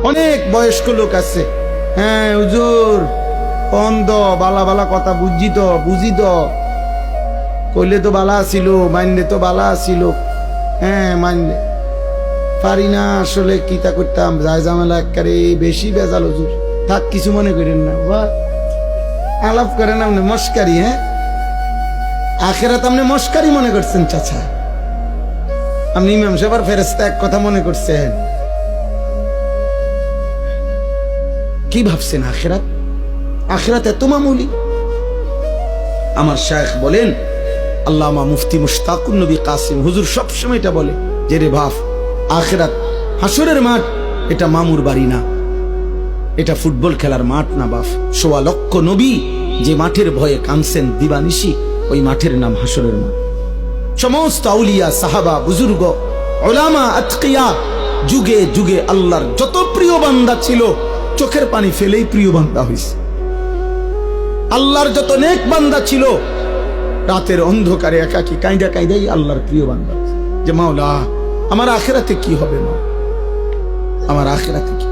অনেক বয়স্ক লোক আছে, হ্যাঁ হুজুর অন্ধ, বালা বালা কথা বুঝি তো কইলে তো বালা ছিল, মানলে তো বালা ছিল, হ্যাঁ মানলে পারি না আসলে কিতা করতাম, যায় ঝামেলা একেবারে বেশি বেজাল হুজুর। থাক, কিছু মনে করেন না, আলাপ করেন আপনি মস্কারি। হ্যাঁ, আখেরাত আপনি মস্কারি মনে করছেন চাচা? আপনি ইমাম সাহেবের ফেরেশতা এক কথা মনে করছেন? কি ভাবছেন আখেরাত? আখেরাত এত মামুলি? আমার শায়েখ বলেন, আল্লামা মুফতি মুশতাকুর নবী কাসিম হুজুর সবসময় এটা বলে যে রে ভাব, আখেরাত হাসরের মাঠ, এটা মামুর বাড়ি না, এটা ফুটবল খেলার মাঠ না বাপ। ১৬ লক্ষ নবী যে মাঠের ভয়ে কাঁদছেন দিবানিশি, ওই মাঠের নাম হাসরের মাঠ। সমস্ত আউলিয়া, সাহাবা, বুজুর্গ, উলামা, আতকিয়া, যুগে যুগে আল্লাহর যত প্রিয় বান্দা ছিল, চোখের পানি ফেলেই প্রিয় বান্দা হইছে। আল্লাহর যত নেক বান্দা ছিল, রাতের অন্ধকারে একাকী কাঁদা কাঁদাই আল্লাহর প্রিয় বান্দা, যে মাওলা আমার আখিরাতে কি হবে, মা আমার আখিরাতে কি।